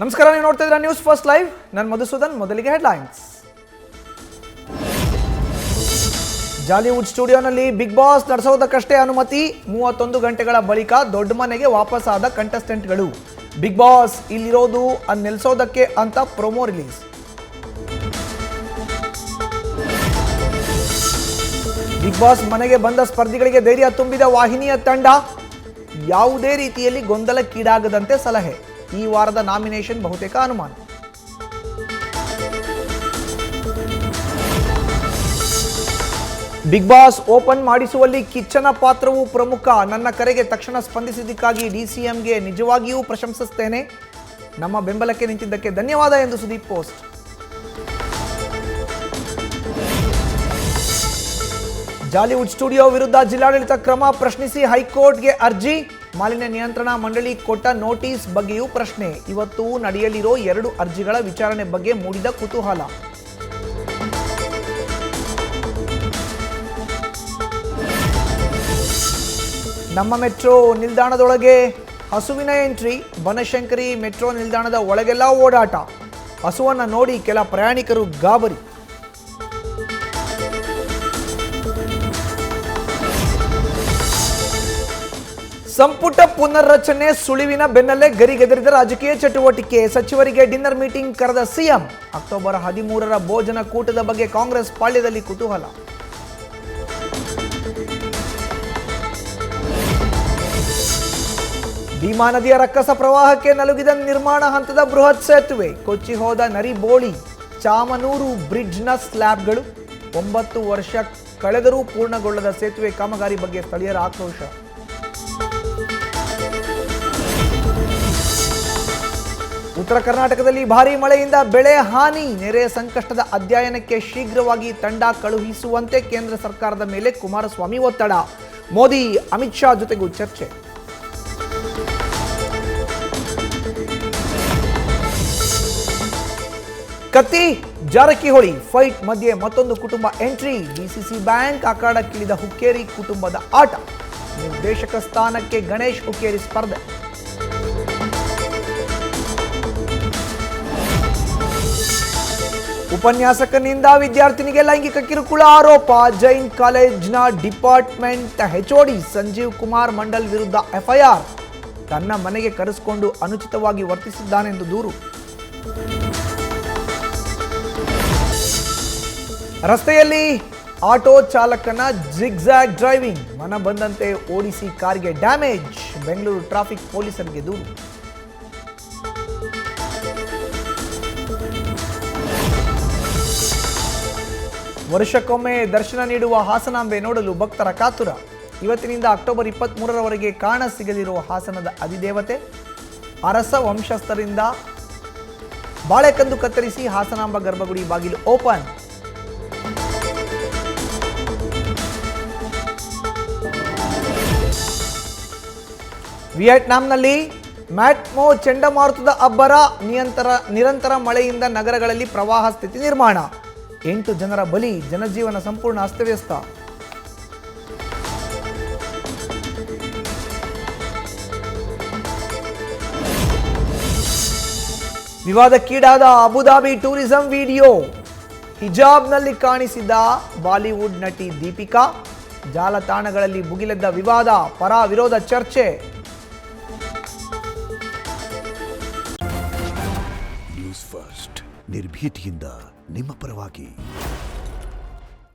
ನಮಸ್ಕಾರ, ನೀವು ನೋಡ್ತಾ ಇದ್ದೀರಾ ನ್ಯೂಸ್ ಫಸ್ಟ್ ಲೈವ್. ನಾನು ಮಧುಸೂದನ್. ಮೊದಲಿಗೆ ಹೆಡ್ಲೈನ್ಸ್. ಜಾಲಿವುಡ್ ಸ್ಟುಡಿಯೋನಲ್ಲಿ ಬಿಗ್ ಬಾಸ್ ನಡೆಸೋದಕ್ಕಷ್ಟೇ ಅನುಮತಿ. 31 ಗಂಟೆಗಳ ಬಳಿಕ ದೊಡ್ಡ ಮನೆಗೆ ವಾಪಸ್ಸಾದ ಕಂಟೆಸ್ಟೆಂಟ್ಗಳು. ಬಿಗ್ ಬಾಸ್ ಇಲ್ಲಿರೋದು ನೆಲೆಸೋದಕ್ಕೆ ಅಂತ ಪ್ರೊಮೋ ರಿಲೀಸ್. ಬಿಗ್ ಬಾಸ್ ಮನೆಗೆ ಬಂದ ಸ್ಪರ್ಧಿಗಳಿಗೆ ಧೈರ್ಯ ತುಂಬಿದ ವಾಹಿನಿಯ ತಂಡ. ಯಾವುದೇ ರೀತಿಯಲ್ಲಿ ಗೊಂದಲಕ್ಕೀಡಾಗದಂತೆ ಸಲಹೆ. ಈ ವಾರದ ನಾಮಿನೇಷನ್ ಬಹುತೇಕ ಅನುಮಾನ. ಬಿಗ್ ಬಾಸ್ ಓಪನ್ ಮಾಡಿಸುವಲ್ಲಿ ಕಿಚ್ಚನ ಪಾತ್ರವೂ ಪ್ರಮುಖ. ನನ್ನ ಕರೆಗೆ ತಕ್ಷಣ ಸ್ಪಂದಿಸಿದ್ದಕ್ಕಾಗಿ ಡಿಸಿಎಂಗೆ ನಿಜವಾಗಿಯೂ ಪ್ರಶಂಸಿಸುತ್ತೇನೆ. ನಮ್ಮ ಬೆಂಬಲಕ್ಕೆ ನಿಂತಿದ್ದಕ್ಕೆ ಧನ್ಯವಾದ ಎಂದು ಸುದೀಪ್ ಪೋಸ್ಟ್. ಜಾಲಿವುಡ್ ಸ್ಟುಡಿಯೋ ವಿರುದ್ಧ ಜಿಲ್ಲಾಡಳಿತ ಕ್ರಮ ಪ್ರಶ್ನಿಸಿ ಹೈಕೋರ್ಟ್ಗೆ ಅರ್ಜಿ. ಮಾಲಿನ್ಯ ನಿಯಂತ್ರಣ ಮಂಡಳಿ ಕೊಟ್ಟ ನೋಟಿಸ್ ಬಗ್ಗೆಯೂ ಪ್ರಶ್ನೆ. ಇವತ್ತು ನಡೆಯಲಿರೋ 2 ಅರ್ಜಿಗಳ ವಿಚಾರಣೆ ಬಗ್ಗೆ ಮೂಡಿದ ಕುತೂಹಲ. ನಮ್ಮ ಮೆಟ್ರೋ ನಿಲ್ದಾಣದೊಳಗೆ ಹಸುವಿನ ಎಂಟ್ರಿ. ಬನಶಂಕರಿ ಮೆಟ್ರೋ ನಿಲ್ದಾಣದ ಒಳಗೆಲ್ಲ ಓಡಾಟ. ಹಸುವನ್ನು ನೋಡಿ ಕೆಲ ಪ್ರಯಾಣಿಕರು ಗಾಬರಿ. ಸಂಪುಟ ಪುನರ್ರಚನೆ ಸುಳಿವಿನ ಬೆನ್ನಲ್ಲೇ ಗರಿಗೆದರಿದ ರಾಜಕೀಯ ಚಟುವಟಿಕೆ. ಸಚಿವರಿಗೆ ಡಿನ್ನರ್ ಮೀಟಿಂಗ್ ಕರೆದ ಸಿಎಂ. ಅಕ್ಟೋಬರ್ 13ರ ಭೋಜನ ಕೂಟದ ಬಗ್ಗೆ ಕಾಂಗ್ರೆಸ್ ಪಾಳ್ಯದಲ್ಲಿ ಕುತೂಹಲ. ಭೀಮಾ ನದಿಯ ರಕ್ಕಸ ಪ್ರವಾಹಕ್ಕೆ ನಲುಗಿದ ನಿರ್ಮಾಣ ಹಂತದ ಬೃಹತ್ ಸೇತುವೆ. ಕೊಚ್ಚಿ ಹೋದ ನರಿಬೋಳಿ. ಚಾಮನೂರು ಬ್ರಿಡ್ಜ್ನ ಸ್ಲ್ಯಾಬ್ಗಳು. 9 ವರ್ಷ ಕಳೆದರೂ ಪೂರ್ಣಗೊಳ್ಳದ ಸೇತುವೆ ಕಾಮಗಾರಿ ಬಗ್ಗೆ ಸ್ಥಳೀಯರ ಆಕ್ರೋಶ. ಉತ್ತರ ಕರ್ನಾಟಕದಲ್ಲಿ ಭಾರೀ ಮಳೆಯಿಂದ ಬೆಳೆ ಹಾನಿ. ನೆರೆ ಸಂಕಷ್ಟದ ಅಧ್ಯಯನಕ್ಕೆ ಶೀಘ್ರವಾಗಿ ತಂಡ ಕಳುಹಿಸುವಂತೆ ಕೇಂದ್ರ ಸರ್ಕಾರದ ಮೇಲೆ ಕುಮಾರಸ್ವಾಮಿ ಒತ್ತಡ. ಮೋದಿ ಅಮಿತ್ ಶಾ ಜೊತೆಗೂ ಚರ್ಚೆ. ಕತ್ತಿ ಜಾರಕಿಹೊಳಿ ಫೈಟ್ ಮಧ್ಯೆ ಮತ್ತೊಂದು ಕುಟುಂಬ ಎಂಟ್ರಿ. ಡಿಸಿಸಿ ಬ್ಯಾಂಕ್ ಅಖಾಡಕ್ಕಿಳಿದ ಹುಕ್ಕೇರಿ ಕುಟುಂಬದ ಆಟ. ನಿರ್ದೇಶಕ ಸ್ಥಾನಕ್ಕೆ ಗಣೇಶ್ ಹುಕ್ಕೇರಿ ಸ್ಪರ್ಧೆ. ಉಪನ್ಯಾಸಕನಿಂದ ವಿದ್ಯಾರ್ಥಿನಿಗೆ ಲೈಂಗಿಕ ಕಿರುಕುಳ ಆರೋಪ. ಜೈನ್ ಕಾಲೇಜ್ನ ಡಿಪಾರ್ಟ್ಮೆಂಟ್ ಎಚ್ಒಡಿ ಸಂಜೀವ್ ಕುಮಾರ್ ಮಂಡಲ್ ವಿರುದ್ಧ ಎಫ್ಐಆರ್. ತನ್ನ ಮನೆಗೆ ಕರೆಸಿಕೊಂಡು ಅನುಚಿತವಾಗಿ ವರ್ತಿಸಿದ್ದಾನೆಂದು ದೂರು. ರಸ್ತೆಯಲ್ಲಿ ಆಟೋ ಚಾಲಕನ ಜಿಗ್ಜಾಗ್ ಡ್ರೈವಿಂಗ್. ಮನ ಬಂದಂತೆ ಓಡಿಸಿ ಕಾರ್ಗೆ ಡ್ಯಾಮೇಜ್. ಬೆಂಗಳೂರು ಟ್ರಾಫಿಕ್ ಪೊಲೀಸರಿಗೆ ದೂರು. ವರ್ಷಕ್ಕೊಮ್ಮೆ ದರ್ಶನ ನೀಡುವ ಹಾಸನಾಂಬೆ ನೋಡಲು ಭಕ್ತರ ಕಾತುರ. ಇವತ್ತಿನಿಂದ ಅಕ್ಟೋಬರ್ 23ರವರೆಗೆ ಕಾಣ ಸಿಗಲಿರುವ ಹಾಸನದ ಅಧಿದೇವತೆ. ಅರಸ ವಂಶಸ್ಥರಿಂದ ಬಾಳೆಕಂದು ಕತ್ತರಿಸಿ ಹಾಸನಾಂಬ ಗರ್ಭಗುಡಿ ಬಾಗಿಲು ಓಪನ್. ವಿಯೆಟ್ನಾಂನಲ್ಲಿ ಮ್ಯಾಟ್ಮೋ ಚಂಡಮಾರುತದ ಅಬ್ಬರ. ನಿರಂತರ ಮಳೆಯಿಂದ ನಗರಗಳಲ್ಲಿ ಪ್ರವಾಹ ಸ್ಥಿತಿ ನಿರ್ಮಾಣ. 8 ಜನರ ಬಲಿ. ಜನಜೀವನ ಸಂಪೂರ್ಣ ಅಸ್ತವ್ಯಸ್ತ. ವಿವಾದಕ್ಕೀಡಾದ ಅಬುಧಾಬಿ ಟೂರಿಸಂ ವಿಡಿಯೋ. ಹಿಜಾಬ್ನಲ್ಲಿ ಕಾಣಿಸಿದ ಬಾಲಿವುಡ್ ನಟಿ ದೀಪಿಕಾ. ಜಾಲತಾಣಗಳಲ್ಲಿ ಭುಗಿಲೆದ್ದ ವಿವಾದ. ಪರ ವಿರೋಧ ಚರ್ಚೆ. ನ್ಯೂಸ್ ಫಸ್ಟ್ ನಿರ್ಭೀತಿಯಿಂದ ನಿಮ್ಮ ಪರವಾಗಿ.